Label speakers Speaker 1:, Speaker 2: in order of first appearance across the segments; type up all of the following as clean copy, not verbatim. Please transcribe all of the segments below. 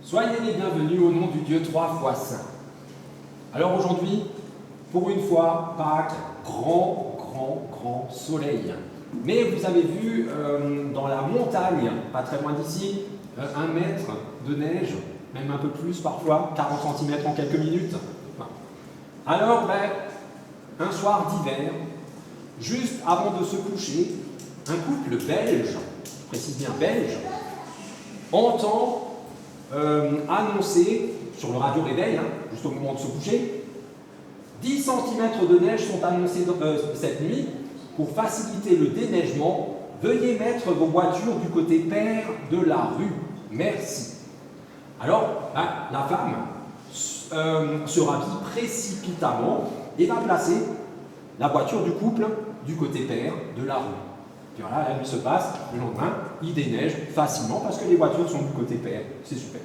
Speaker 1: Soyez les bienvenus au nom du Dieu trois fois saint. Alors aujourd'hui, pour une fois, Pâques, grand soleil. Mais vous avez vu dans la montagne, pas très loin d'ici, 1 mètre de neige, même un peu plus parfois, 40 cm en quelques minutes. Alors, un soir d'hiver, juste avant de se coucher, un couple belge, je précise bien belge, entend annoncer, sur le radio réveil, juste au moment de se coucher, 10 cm de neige sont annoncés cette nuit. Pour faciliter le déneigement, veuillez mettre vos voitures du côté pair de la rue. Merci. Alors, la femme se rhabille précipitamment et va placer la voiture du couple du côté pair de la rue. Et voilà, la nuit se passe, le lendemain, il déneige facilement parce que les voitures sont du côté pair. C'est super.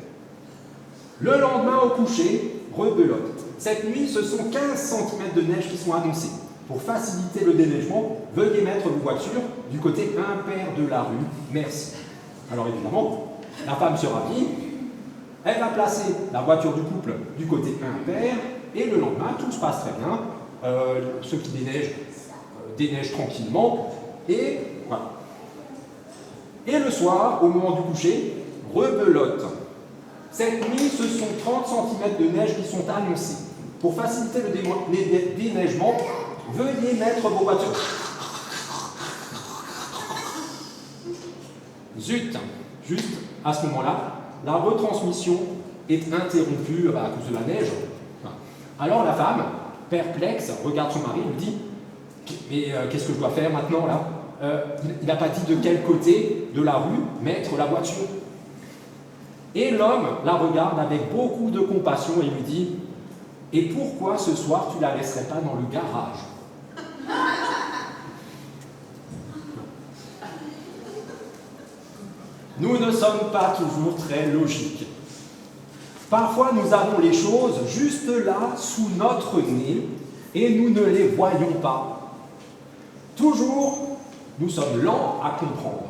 Speaker 1: Le lendemain au coucher, rebelote. Cette nuit, ce sont 15 cm de neige qui sont annoncés. Pour faciliter le déneigement, veuillez mettre vos voitures du côté impair de la rue. Merci. Alors évidemment, la femme se rhabille, elle va placer la voiture du couple du côté impair, et le lendemain, tout se passe très bien. Ceux qui déneigent tranquillement, et voilà. Et le soir, au moment du coucher, rebelote. Cette nuit, ce sont 30 cm de neige qui sont annoncés. Pour faciliter le déneigement, veuillez mettre vos voitures. Zut! Juste à ce moment-là, la retransmission est interrompue à cause de la neige. Alors la femme, perplexe, regarde son mari et lui dit: mais qu'est-ce que je dois faire maintenant là? Il n'a pas dit de quel côté de la rue mettre la voiture. Et l'homme la regarde avec beaucoup de compassion et lui dit: et pourquoi ce soir tu ne la laisserais pas dans le garage? Nous ne sommes pas toujours très logiques. Parfois, nous avons les choses juste là, sous notre nez, et nous ne les voyons pas. Toujours, nous sommes lents à comprendre.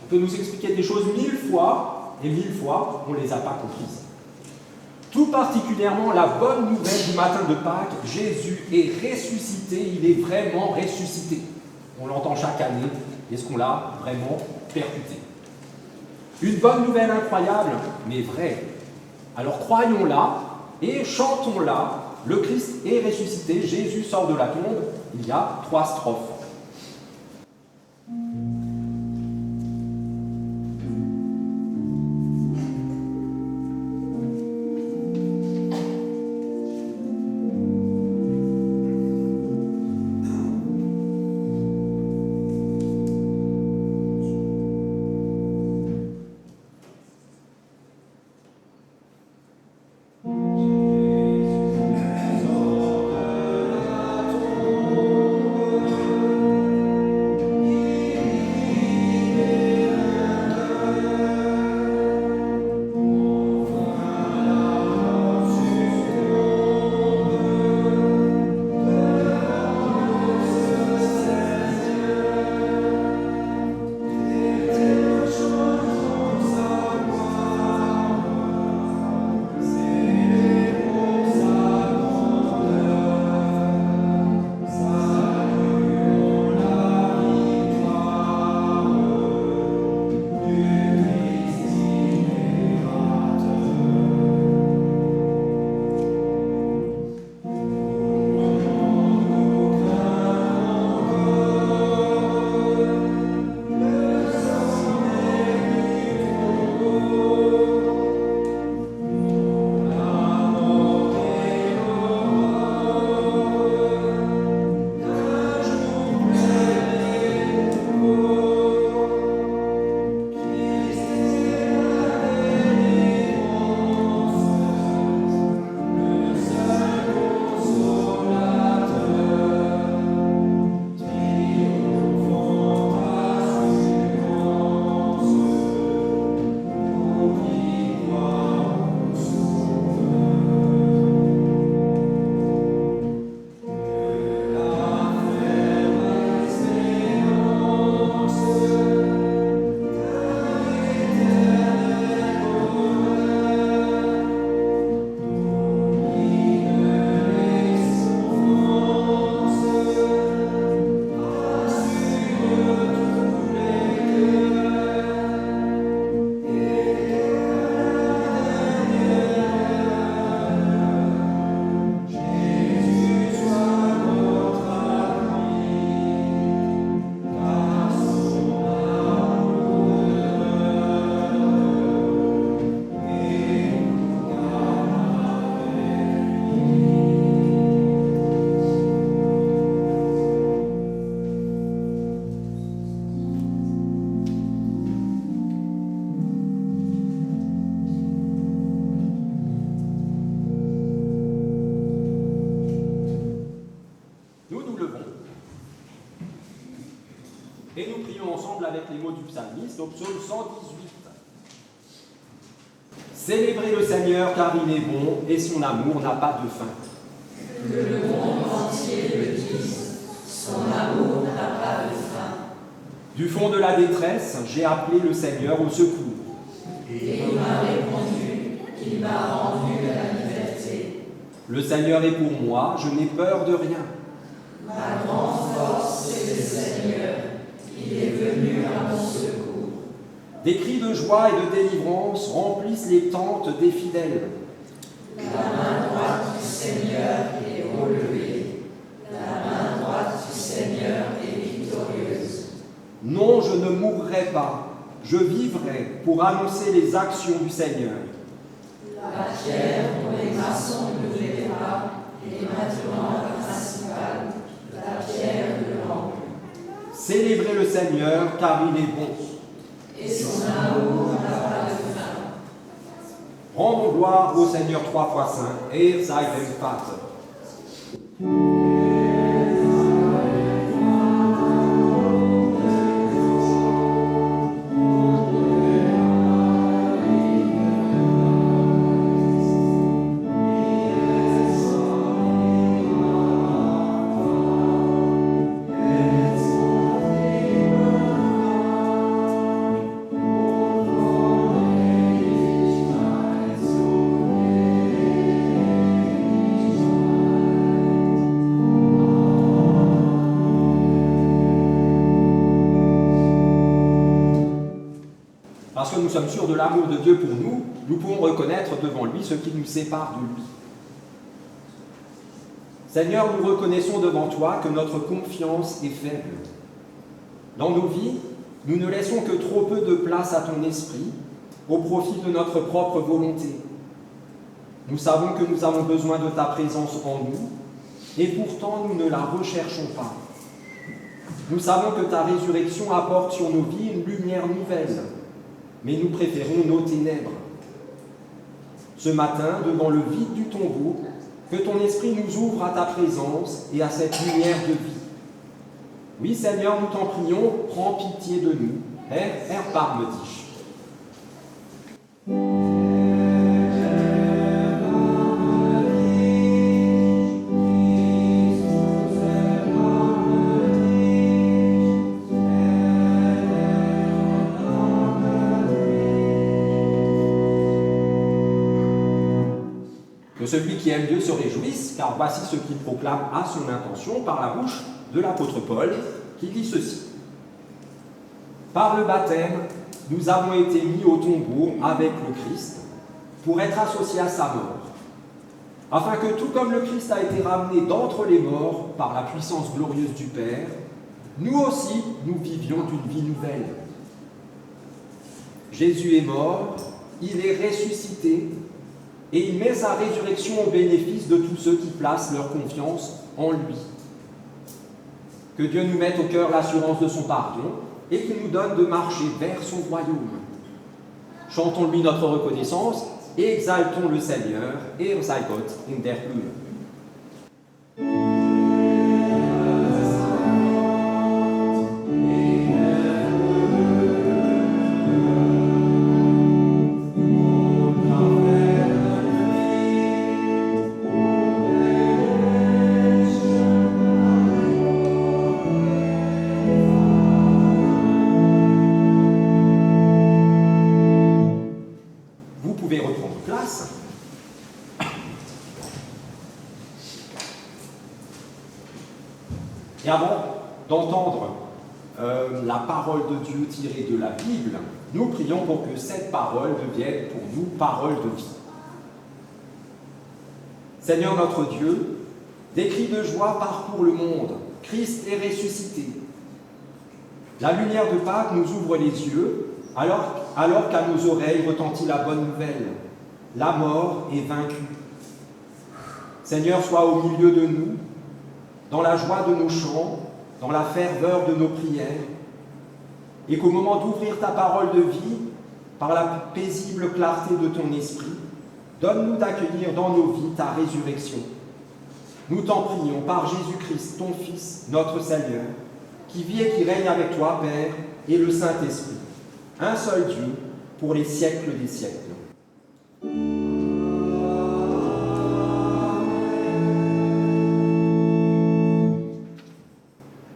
Speaker 1: On peut nous expliquer des choses 1000 fois, et 1000 fois, on ne les a pas comprises. Tout particulièrement la bonne nouvelle du matin de Pâques, Jésus est ressuscité, il est vraiment ressuscité. On l'entend chaque année, est-ce qu'on l'a vraiment percuté? Une bonne nouvelle incroyable, mais vraie. Alors croyons-la et chantons-la. Le Christ est ressuscité, Jésus sort de la tombe. Il y a 3 strophes. avec les mots du psalmiste au psaume 118. Célébrez le Seigneur car il est bon et son amour n'a pas de fin.
Speaker 2: Que le monde entier le dise, son amour n'a pas de fin.
Speaker 1: Du fond de la détresse, j'ai appelé le Seigneur au secours.
Speaker 2: Et il m'a répondu, il m'a rendu la liberté.
Speaker 1: Le Seigneur est pour moi, je n'ai peur de rien.
Speaker 2: Ma grande force, c'est le Seigneur, il est venu à mon secours.
Speaker 1: Des cris de joie et de délivrance remplissent les tentes des fidèles.
Speaker 2: La main droite du Seigneur est relevée, la main droite du Seigneur est victorieuse.
Speaker 1: Non, je ne mourrai pas, je vivrai pour annoncer les actions du Seigneur.
Speaker 2: La pierre dont les maçons ne voulaient pas est maintenant la principale, la pierre de l'angle.
Speaker 1: Célébrez le Seigneur car il est bon.
Speaker 2: Et son amour n'a pas de fin.
Speaker 1: Rendons gloire au Seigneur 3 fois saint, et sei dem Vater. Parce que nous sommes sûrs de l'amour de Dieu pour nous, nous pouvons reconnaître devant lui ce qui nous sépare de lui. Seigneur, nous reconnaissons devant toi que notre confiance est faible. Dans nos vies, nous ne laissons que trop peu de place à ton esprit, au profit de notre propre volonté. Nous savons que nous avons besoin de ta présence en nous, et pourtant nous ne la recherchons pas. Nous savons que ta résurrection apporte sur nos vies une lumière nouvelle, mais nous préférons nos ténèbres. Ce matin, devant le vide du tombeau, que ton esprit nous ouvre à ta présence et à cette lumière de vie. Oui, Seigneur, nous t'en prions, prends pitié de nous. Erbarme dich. Que celui qui aime Dieu se réjouisse, car voici ce qu'il proclame à son intention par la bouche de l'apôtre Paul, qui dit ceci. Par le baptême, nous avons été mis au tombeau avec le Christ pour être associés à sa mort, afin que tout comme le Christ a été ramené d'entre les morts par la puissance glorieuse du Père, nous aussi, nous vivions d'une vie nouvelle. Jésus est mort, il est ressuscité, et il met sa résurrection au bénéfice de tous ceux qui placent leur confiance en lui. Que Dieu nous mette au cœur l'assurance de son pardon et qu'il nous donne de marcher vers son royaume. Chantons-lui notre reconnaissance et exaltons le Seigneur, et sei Gott in der Höhe. Vous pouvez reprendre place. Et avant d'entendre la parole de Dieu tirée de la Bible, nous prions pour que cette parole devienne pour nous parole de vie. Seigneur notre Dieu, des cris de joie parcourent le monde. Christ est ressuscité. La lumière de Pâques nous ouvre les yeux, alors qu'à nos oreilles retentit la bonne nouvelle. La mort est vaincue. Seigneur, sois au milieu de nous, dans la joie de nos chants, dans la ferveur de nos prières, et qu'au moment d'ouvrir ta parole de vie, par la paisible clarté de ton esprit, donne-nous d'accueillir dans nos vies ta résurrection. Nous t'en prions par Jésus-Christ, ton Fils, notre Seigneur, qui vit et qui règne avec toi, Père, et le Saint-Esprit, un seul Dieu, pour les siècles des siècles.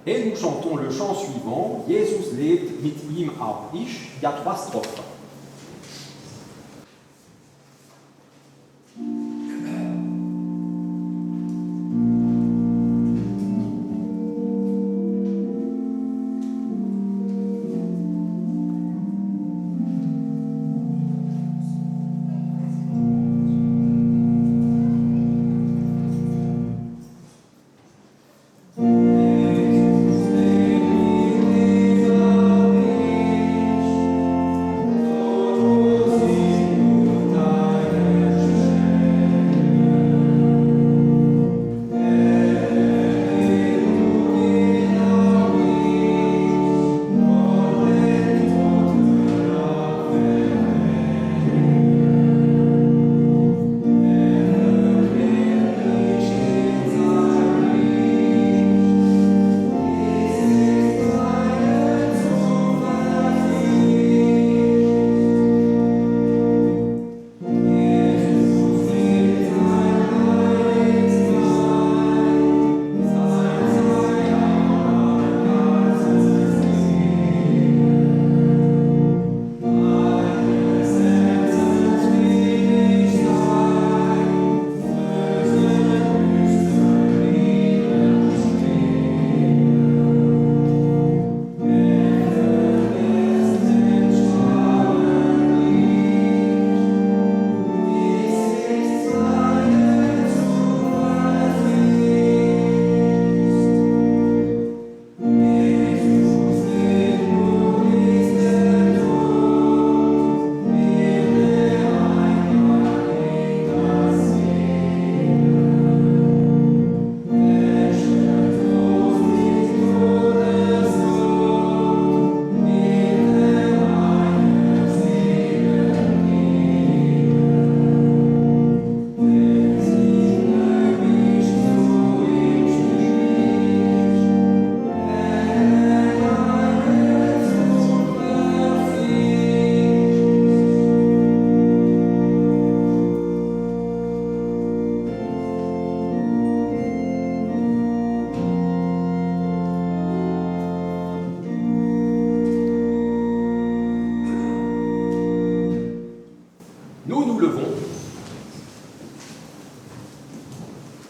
Speaker 1: Et nous chantons le chant suivant, Jesus lebt, mit ihm auch ich. Il y a 3 strophes.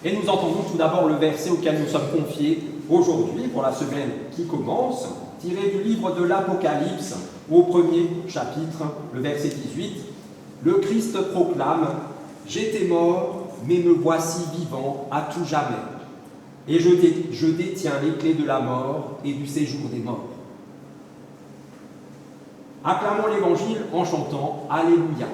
Speaker 1: Et nous entendons tout d'abord le verset auquel nous sommes confiés aujourd'hui, pour la semaine qui commence, tiré du livre de l'Apocalypse, au premier chapitre, le verset 18. Le Christ proclame « J'étais mort, mais me voici vivant à tout jamais. Et je détiens les clés de la mort et du séjour des morts. » Acclamons l'Évangile en chantant « Alléluia ».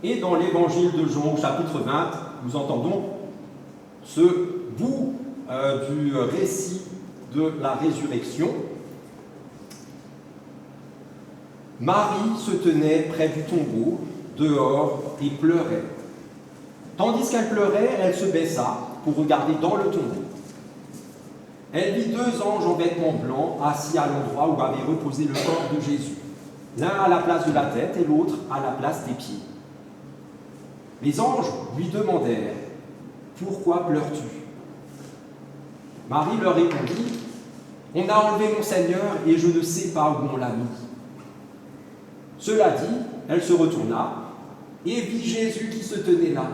Speaker 1: Et dans l'évangile de Jean, au chapitre 20, nous entendons ce bout du récit de la résurrection. Marie se tenait près du tombeau, dehors, et pleurait. Tandis qu'elle pleurait, elle se baissa pour regarder dans le tombeau. Elle vit 2 anges en vêtements blancs assis à l'endroit où avait reposé le corps de Jésus, l'un à la place de la tête et l'autre à la place des pieds. Les anges lui demandèrent « Pourquoi pleures-tu » Marie leur répondit « On a enlevé mon Seigneur et je ne sais pas où on l'a mis. » Cela dit, elle se retourna et vit Jésus qui se tenait là,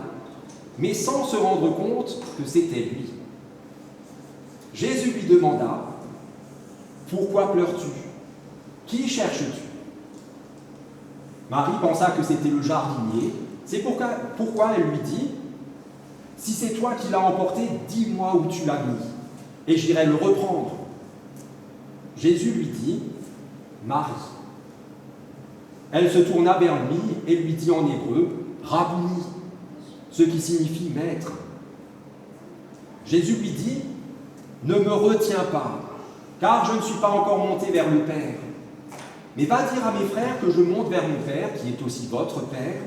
Speaker 1: mais sans se rendre compte que c'était lui. Jésus lui demanda « Pourquoi pleures-tu ? Qui cherches-tu » Marie pensa que c'était le jardinier. C'est pourquoi elle lui dit « Si c'est toi qui l'as emporté, dis-moi où tu l'as mis, et j'irai le reprendre. Jésus lui dit, Marie. Elle se tourna vers lui et lui dit en hébreu, Rabouni, ce qui signifie maître. Jésus lui dit, ne me retiens pas, car je ne suis pas encore monté vers le Père. Mais va dire à mes frères que je monte vers mon Père, qui est aussi votre Père,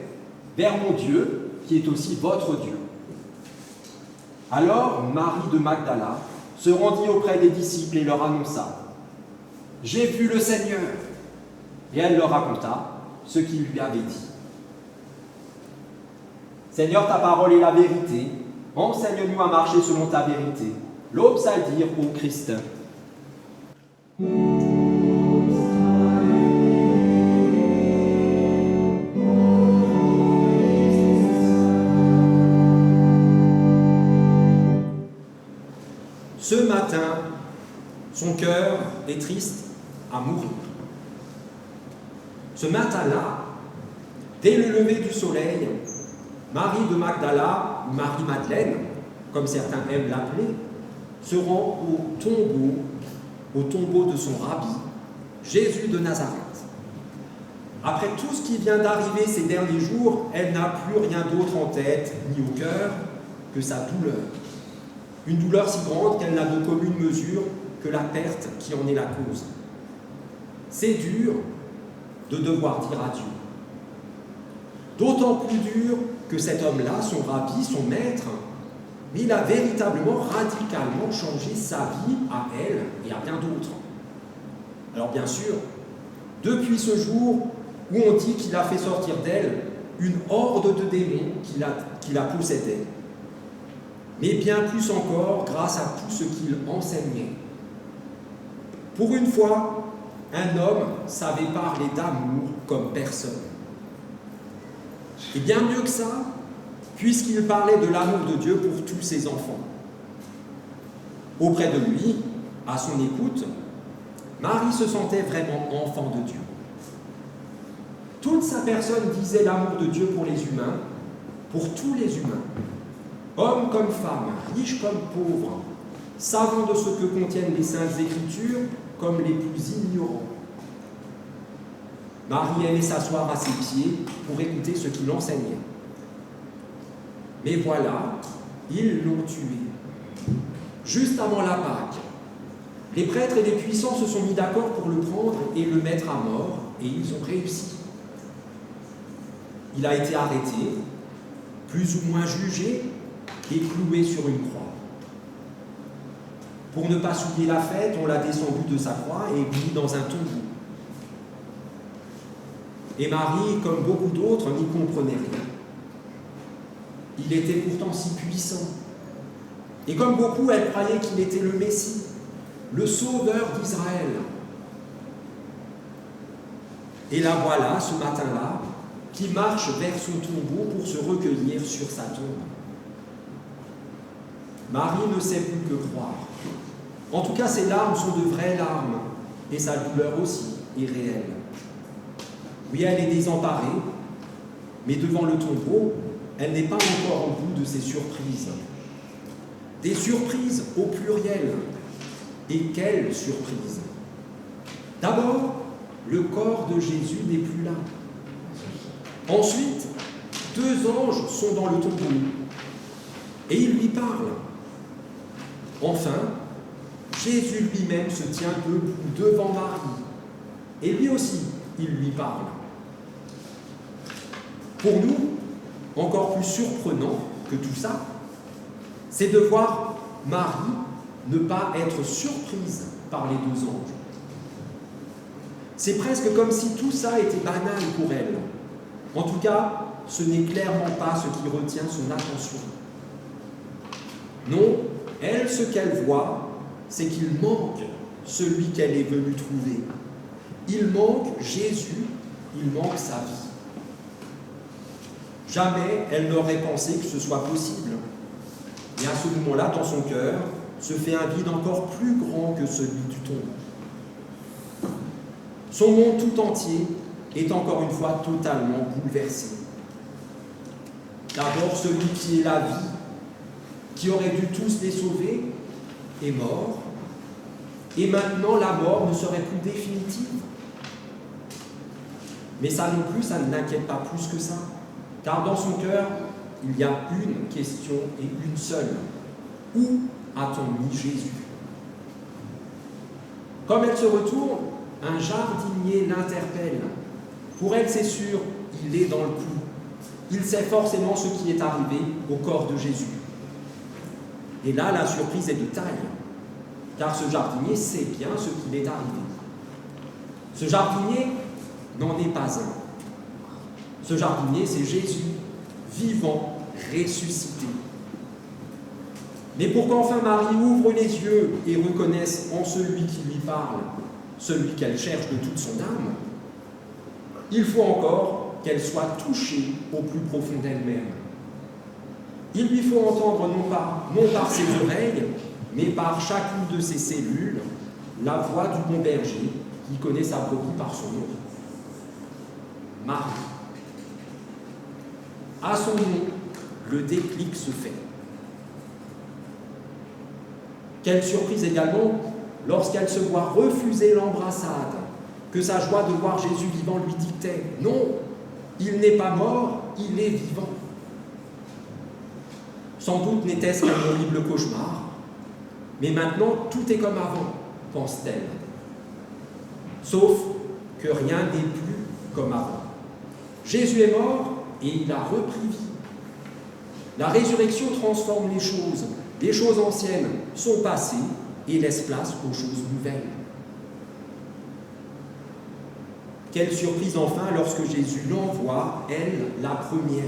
Speaker 1: vers mon Dieu, qui est aussi votre Dieu. Alors Marie de Magdala se rendit auprès des disciples et leur annonça, j'ai vu le Seigneur. Et elle leur raconta ce qu'il lui avait dit. Seigneur, ta parole est la vérité. Enseigne-nous à marcher selon ta vérité. L'aube dire au Christ. Ce matin, son cœur est triste à mourir. Ce matin-là, dès le lever du soleil, Marie de Magdala, ou Marie-Madeleine, comme certains aiment l'appeler, se rend au tombeau de son rabbi, Jésus de Nazareth. Après tout ce qui vient d'arriver ces derniers jours, elle n'a plus rien d'autre en tête ni au cœur que sa douleur. Une douleur si grande qu'elle n'a de commune mesure que la perte qui en est la cause. C'est dur de devoir dire adieu. D'autant plus dur que cet homme-là, son rabbi, son maître, il a véritablement, radicalement changé sa vie à elle et à bien d'autres. Alors bien sûr, depuis ce jour où on dit qu'il a fait sortir d'elle une horde de démons qui la possédait, mais bien plus encore grâce à tout ce qu'il enseignait. Pour une fois, un homme savait parler d'amour comme personne. Et bien mieux que ça, puisqu'il parlait de l'amour de Dieu pour tous ses enfants. Auprès de lui, à son écoute, Marie se sentait vraiment enfant de Dieu. Toute sa personne disait l'amour de Dieu pour les humains, pour tous les humains, hommes comme femmes, riches comme pauvres, savants de ce que contiennent les Saintes Écritures comme les plus ignorants. Marie aimait s'asseoir à ses pieds pour écouter ce qu'il enseignait. Mais voilà, ils l'ont tué. Juste avant la Pâque, les prêtres et les puissants se sont mis d'accord pour le prendre et le mettre à mort, et ils ont réussi. Il a été arrêté, plus ou moins jugé, et cloué sur une croix. Pour ne pas souiller la fête, on l'a descendu de sa croix et mis dans un tombeau. Et Marie, comme beaucoup d'autres, n'y comprenait rien. Il était pourtant si puissant. Et comme beaucoup, elle croyait qu'il était le Messie, le sauveur d'Israël. Et la voilà, ce matin-là, qui marche vers son tombeau pour se recueillir sur sa tombe. Marie ne sait plus que croire. En tout cas, ses larmes sont de vraies larmes, et sa douleur aussi est réelle. Oui, elle est désemparée, mais devant le tombeau, elle n'est pas encore au bout de ses surprises. Des surprises au pluriel. Et quelle surprise! D'abord, le corps de Jésus n'est plus là. Ensuite, 2 anges sont dans le tombeau et ils lui parlent. Enfin, Jésus lui-même se tient debout devant Marie et lui aussi, il lui parle. Pour nous, encore plus surprenant que tout ça, c'est de voir Marie ne pas être surprise par les 2 anges. C'est presque comme si tout ça était banal pour elle. En tout cas, ce n'est clairement pas ce qui retient son attention. Non, elle, ce qu'elle voit, c'est qu'il manque celui qu'elle est venue trouver. Il manque Jésus, il manque sa vie. Jamais elle n'aurait pensé que ce soit possible. Et à ce moment-là, dans son cœur, se fait un vide encore plus grand que celui du tombeau. Son monde tout entier est encore une fois totalement bouleversé. D'abord, celui qui est la vie, qui aurait dû tous les sauver,
Speaker 3: est mort, et maintenant la mort ne serait plus définitive. Mais ça non plus, ça ne l'inquiète pas plus que ça, car dans son cœur, il y a une question et une seule. Où a-t-on mis Jésus? Comme elle se retourne, un jardinier l'interpelle. Pour elle, c'est sûr, il est dans le coup. Il sait forcément ce qui est arrivé au corps de Jésus. Et là, la surprise est de taille, car ce jardinier sait bien ce qu'il est arrivé. Ce jardinier n'en est pas un. Ce jardinier, c'est Jésus, vivant, ressuscité. Mais pour qu'enfin Marie ouvre les yeux et reconnaisse en celui qui lui parle, celui qu'elle cherche de toute son âme, il faut encore qu'elle soit touchée au plus profond d'elle-même. Il lui faut entendre non par ses oreilles, mais par chacune de ses cellules, la voix du bon berger qui connaît sa brebis par son nom. Marie. À son nom, le déclic se fait. Quelle surprise également lorsqu'elle se voit refuser l'embrassade, que sa joie de voir Jésus vivant lui dictait. Non, il n'est pas mort, il est vivant. Sans doute n'était-ce qu'un horrible cauchemar, mais maintenant tout est comme avant, pense-t-elle. Sauf que rien n'est plus comme avant. Jésus est mort et il a repris vie. La résurrection transforme les choses. Les choses anciennes sont passées et laissent place aux choses nouvelles. Quelle surprise enfin lorsque Jésus l'envoie, elle, la première,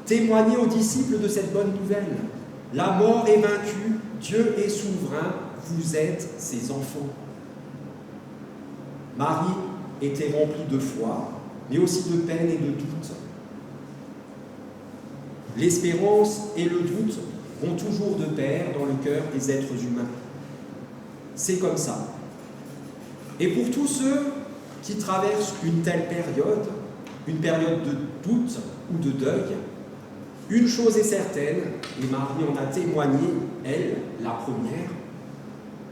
Speaker 3: témoigner aux disciples de cette bonne nouvelle. La mort est vaincue, Dieu est souverain, vous êtes ses enfants. Marie était remplie de foi, mais aussi de peine et de doute. L'espérance et le doute vont toujours de pair dans le cœur des êtres humains. C'est comme ça. Et pour tous ceux qui traversent une telle période, une période de doute ou de deuil, une chose est certaine, et Marie en a témoigné, elle, la première,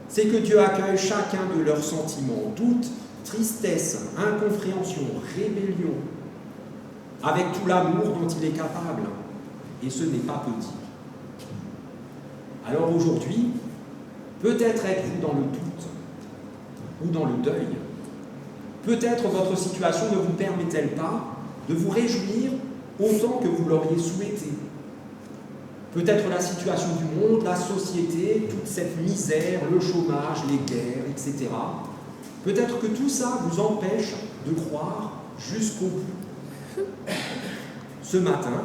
Speaker 3: c'est que Dieu accueille chacun de leurs sentiments, doute, tristesse, incompréhension, rébellion, avec tout l'amour dont il est capable. Et ce n'est pas petit. Alors aujourd'hui, peut-être êtes-vous dans le doute ou dans le deuil. Peut-être votre situation ne vous permet-elle pas de vous réjouir autant que vous l'auriez souhaité. Peut-être la situation du monde, la société, toute cette misère, le chômage, les guerres, etc. Peut-être que tout ça vous empêche de croire jusqu'au bout. Ce matin,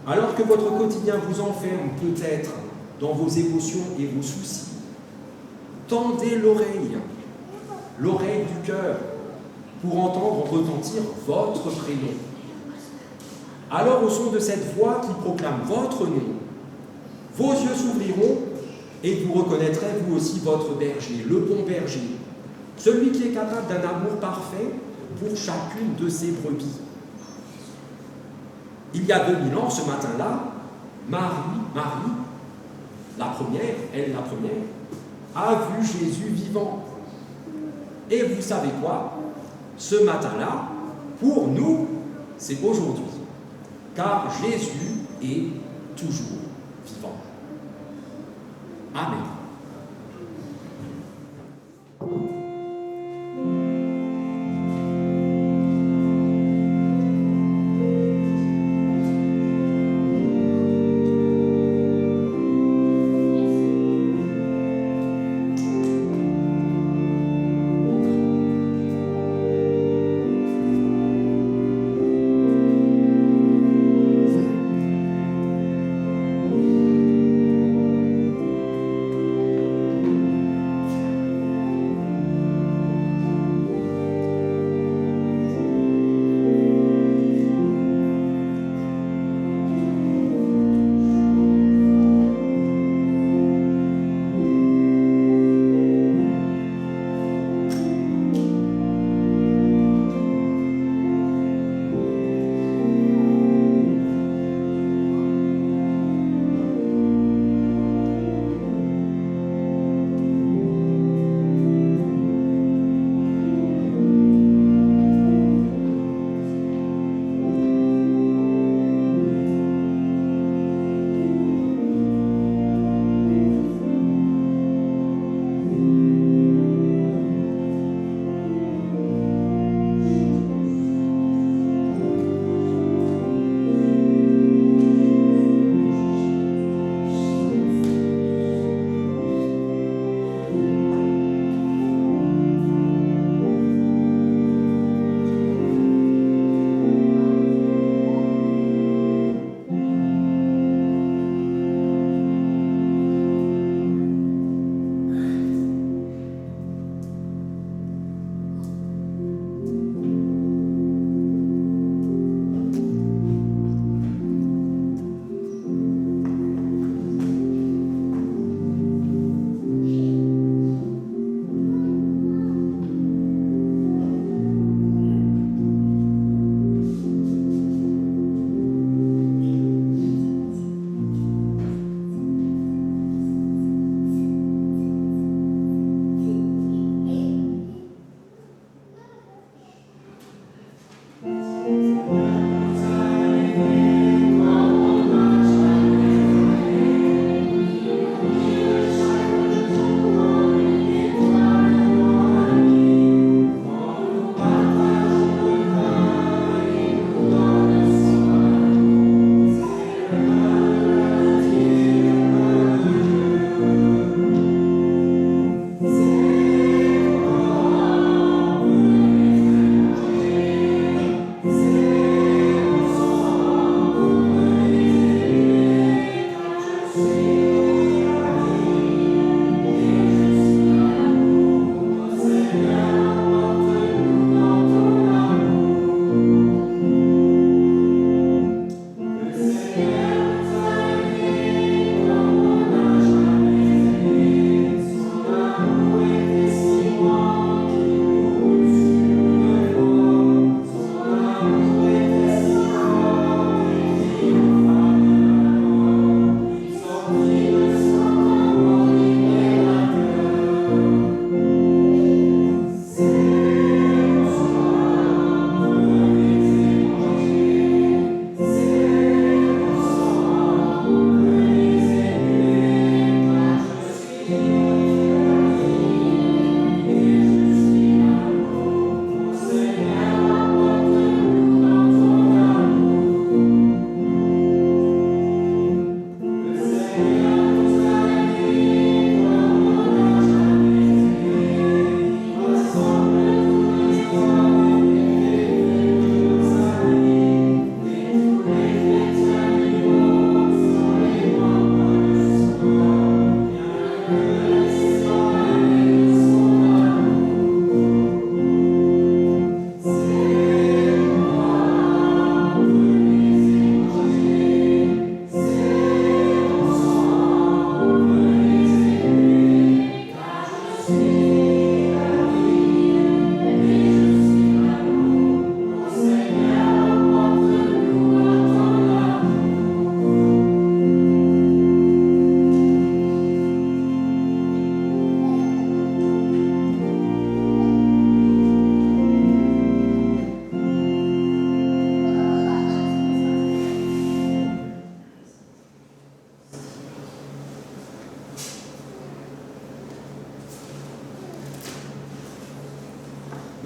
Speaker 3: alors que votre quotidien vous enferme peut-être dans vos émotions et vos soucis, tendez l'oreille du cœur, pour entendre retentir votre prénom. Alors, au son de cette voix qui proclame votre nom, vos yeux s'ouvriront et vous reconnaîtrez vous aussi votre berger, le bon berger, celui qui est capable d'un amour parfait pour chacune de ses brebis. Il y a 2000 ans, ce matin-là, Marie, la première, a vu Jésus vivant. Et vous savez quoi? Ce matin-là, pour nous, c'est aujourd'hui. Car Jésus est toujours vivant. Amen.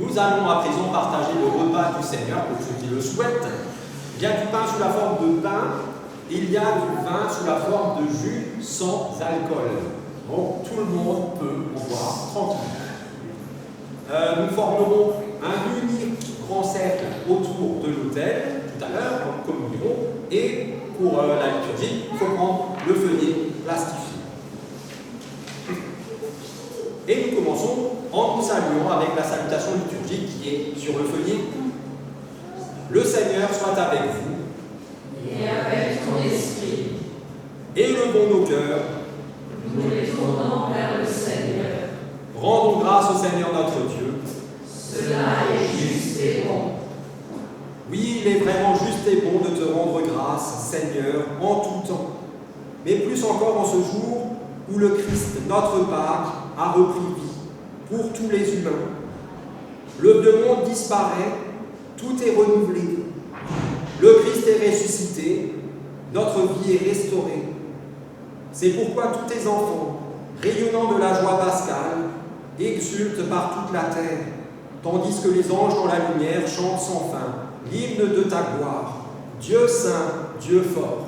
Speaker 3: Nous allons à présent partager le repas du Seigneur pour ceux qui le souhaitent. Il y a du pain sous la forme de pain, il y a du vin sous la forme de jus sans alcool. Donc tout le monde peut en boire tranquillement. Nous formerons un unique grand cercle autour de l'autel tout à l'heure, en communion, et pour la liturgie, il faut prendre le feuillet plastifié. Et nous commençons en nous saluant avec la salutation liturgique qui est sur le feuillet. Le Seigneur soit avec vous.
Speaker 2: Et avec ton esprit.
Speaker 3: Élevons nos cœurs.
Speaker 2: Nous les tournons vers le Seigneur.
Speaker 3: Rendons grâce au Seigneur notre Dieu.
Speaker 2: Cela est juste et bon.
Speaker 3: Oui, il est vraiment juste et bon de te rendre grâce, Seigneur, en tout temps. Mais plus encore en ce jour où le Christ, notre Pâque, a repris vie pour tous les humains. Le vieux monde disparaît, tout est renouvelé. Le Christ est ressuscité, notre vie est restaurée. C'est pourquoi tous tes enfants, rayonnant de la joie pascale, exultent par toute la terre, tandis que les anges dans la lumière chantent sans fin l'hymne de ta gloire. Dieu saint, Dieu fort.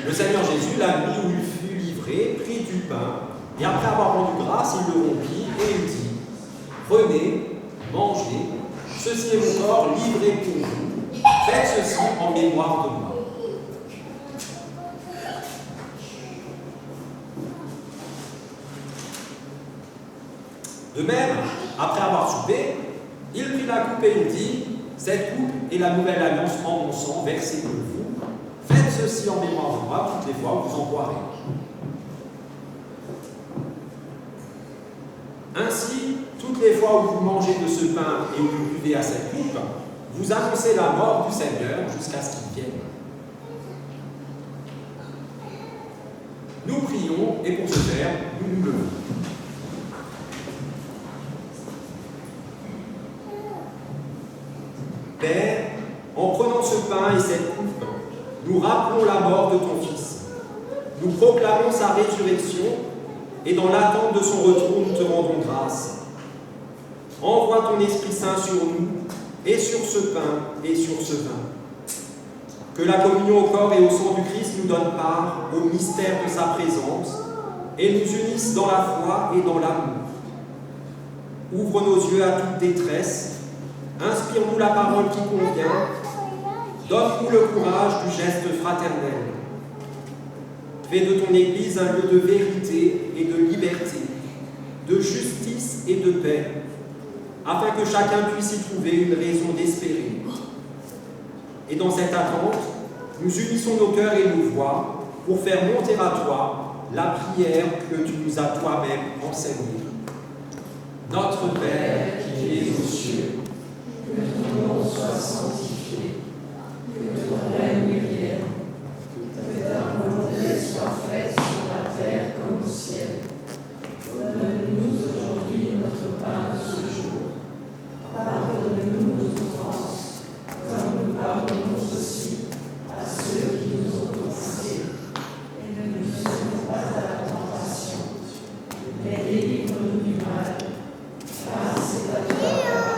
Speaker 3: Le Seigneur Jésus, la nuit où il fut livré, prit du pain, et après avoir rendu grâce, il le rompit et il dit : Prenez, mangez, ceci est mon corps livré pour vous, faites ceci en mémoire de moi. De même, après avoir soupé, il prit la coupe et il dit : Cette coupe est la nouvelle alliance en mon sang versée pour vous. Faites ceci en mémoire de moi toutes les fois où vous en boirez. Ainsi, toutes les fois où vous mangez de ce pain et où vous buvez à cette coupe, vous annoncez la mort du Seigneur jusqu'à ce qu'il vienne. Nous prions et pour ce faire, nous nous levons. Père, en prenant ce pain et cette coupe, nous rappelons la mort de ton Fils. Nous proclamons sa résurrection et dans l'attente de son retour, nous te rendons grâce. Envoie ton Esprit Saint sur nous et sur ce pain et sur ce vin. Que la communion au corps et au sang du Christ nous donne part au mystère de sa présence et nous unisse dans la foi et dans l'amour. Ouvre nos yeux à toute détresse, inspire-nous la parole qui convient, donne-nous le courage du geste fraternel. Fais de ton Église un lieu de vérité et de liberté, de justice et de paix, afin que chacun puisse y trouver une raison d'espérer. Et dans cette attente, nous unissons nos cœurs et nos voix pour faire monter à toi la prière que tu nous as toi-même enseignée. Notre Père qui es aux cieux,
Speaker 2: que ton nom soit sanctifié, que ton règne vienne, que ta volonté soit faite sur la terre comme au ciel. Donne-nous aujourd'hui notre pain de ce jour. Pardonne-nous nos offenses, comme nous pardonnons aussi à ceux qui nous ont offensés. Et ne nous laisse pas à la tentation, mais délivre-nous du mal, car c'est à toi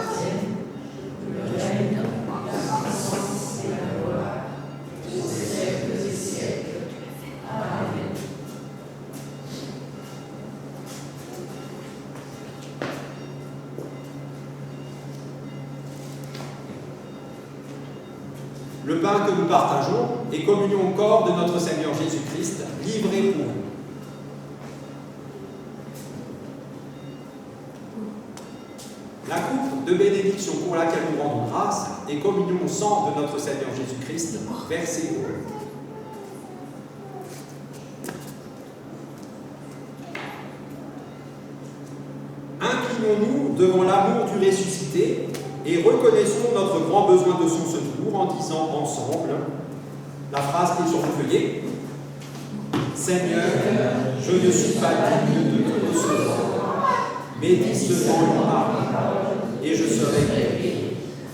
Speaker 3: le pain que nous partageons est communion au corps de notre Seigneur Jésus-Christ, livré pour vous. La coupe de bénédiction pour laquelle nous rendons grâce est communion au sang de notre Seigneur Jésus-Christ, versé pour vous. Inclinons-nous devant l'amour du ressuscité et reconnaissons notre grand besoin de son secours en disant ensemble la phrase qui est sur le feuillet. Seigneur, je ne suis pas digne de te recevoir, mais dis seulement une parole et je serai guéri.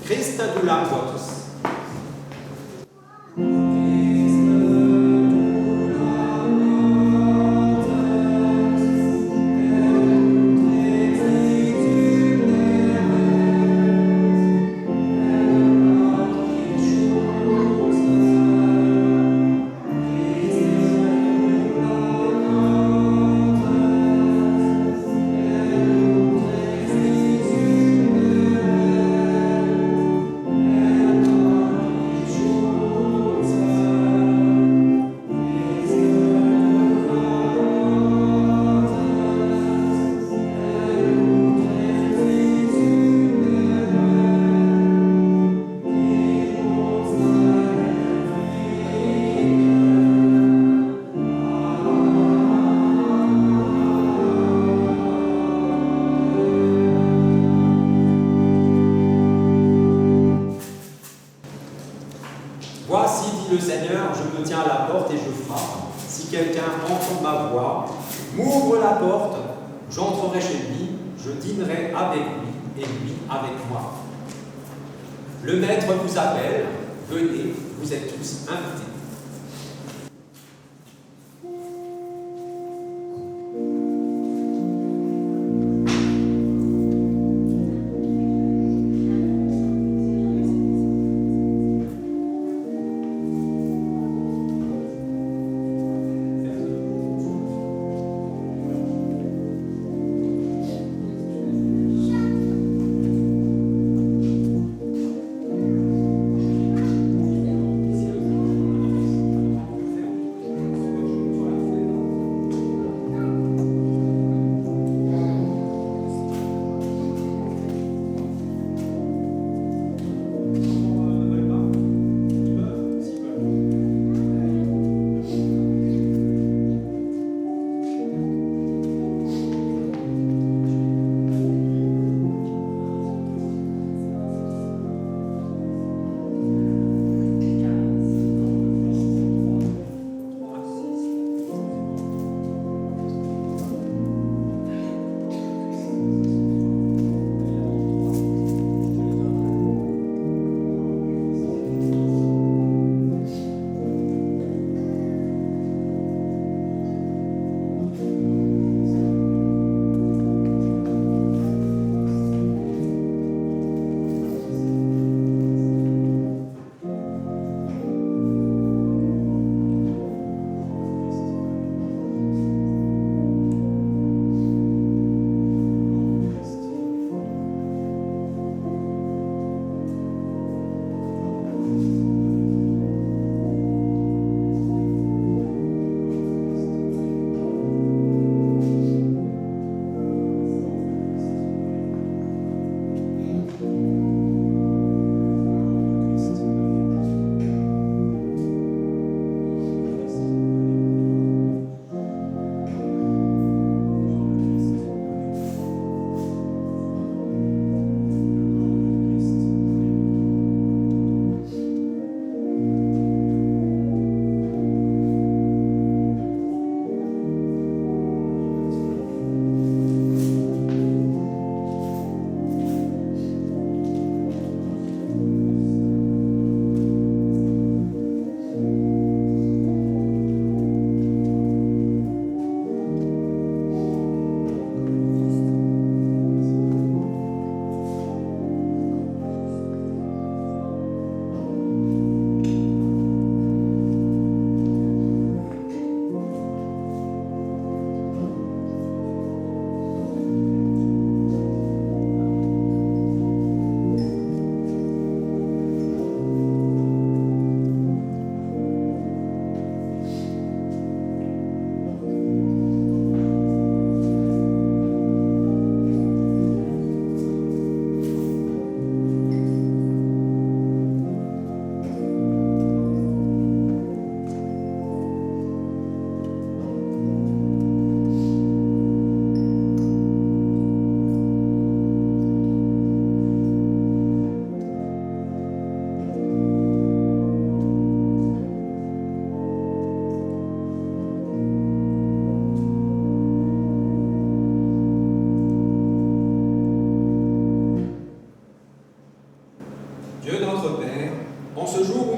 Speaker 3: Christ nous la tous. Voici, dit le Seigneur, je me tiens à la porte et je frappe. Si quelqu'un entend ma voix, m'ouvre la porte, j'entrerai chez lui, je dînerai avec lui et lui avec moi. Le Maître vous appelle, venez, vous êtes tous invités.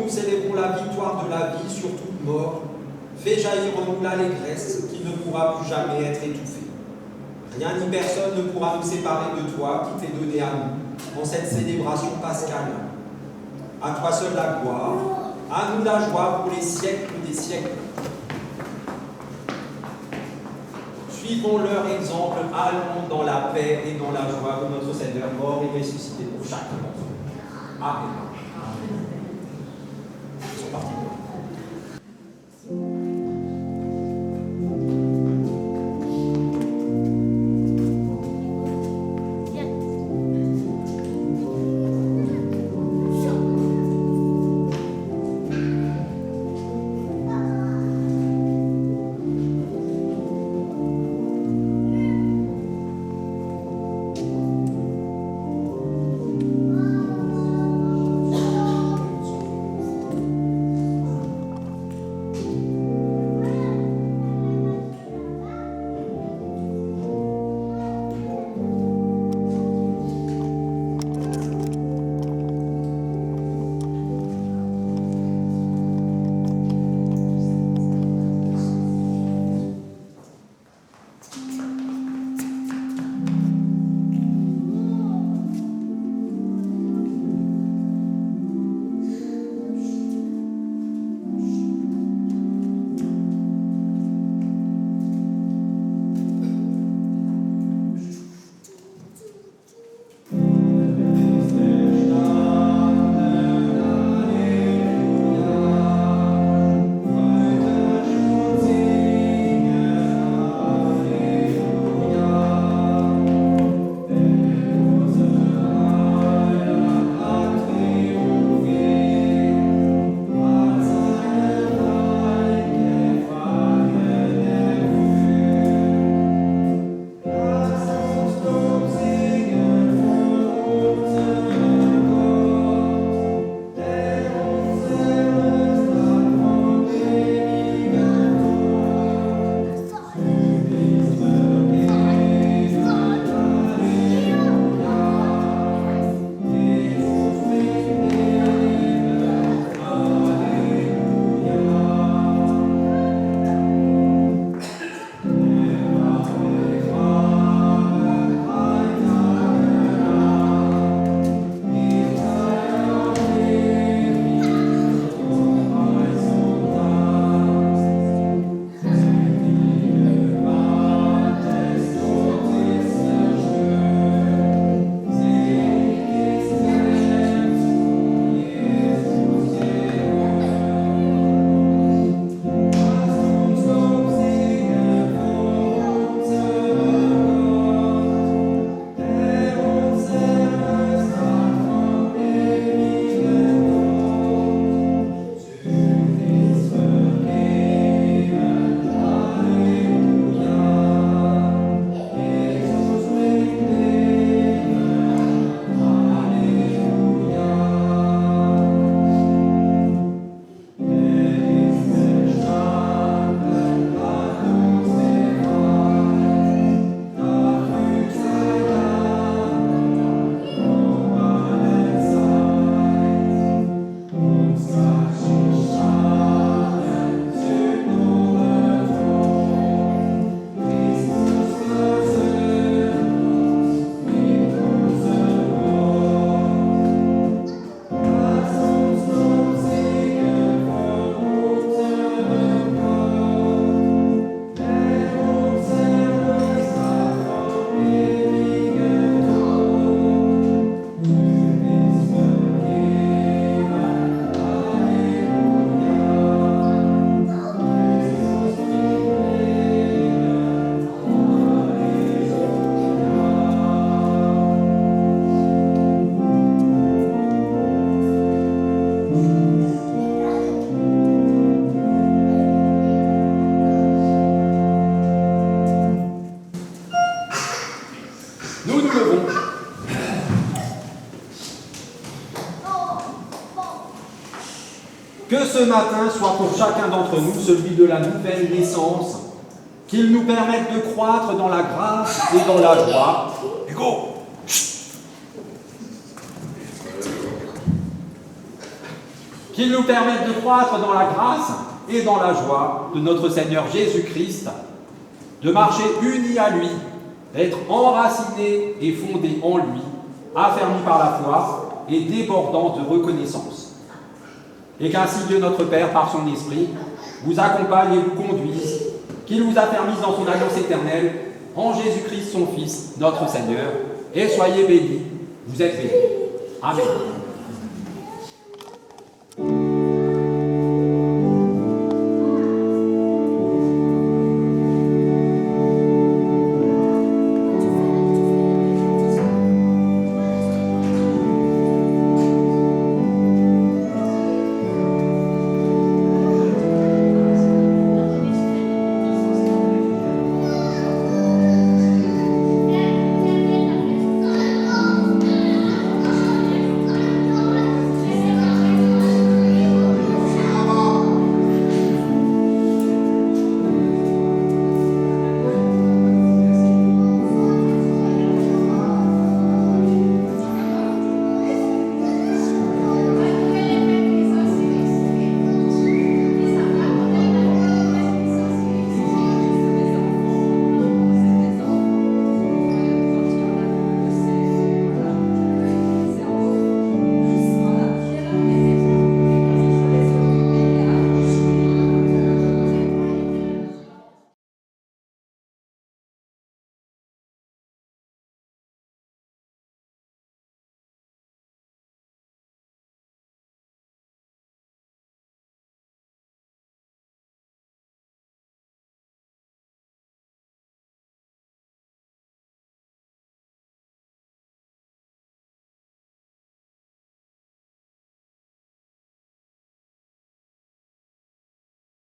Speaker 3: nous célébrons la victoire de la vie sur toute mort, fais jaillir en nous l'allégresse qui ne pourra plus jamais être étouffée. Rien ni personne ne pourra nous séparer de toi qui t'es donné à nous en cette célébration pascale. À toi seul la gloire, à nous la joie pour les siècles des siècles. Suivons leur exemple, allons dans la paix et dans la joie de notre Seigneur mort et ressuscité pour chacun d'entre nous. Amen. Ils sont partis.
Speaker 1: Que ce matin soit pour chacun d'entre nous celui de la nouvelle naissance, qu'il nous permette de croître dans la grâce et dans la joie. Hugo, qu'il nous permette de croître dans la grâce et dans la joie de notre Seigneur Jésus-Christ, de marcher unis à lui, d'être enracinés et fondés en lui, affermis par la foi et débordants de reconnaissance. Et qu'ainsi Dieu notre Père, par son Esprit, vous accompagne et vous conduise, qu'il vous affermisse dans son alliance éternelle, en Jésus-Christ son Fils, notre Seigneur, et soyez bénis, vous êtes bénis. Amen.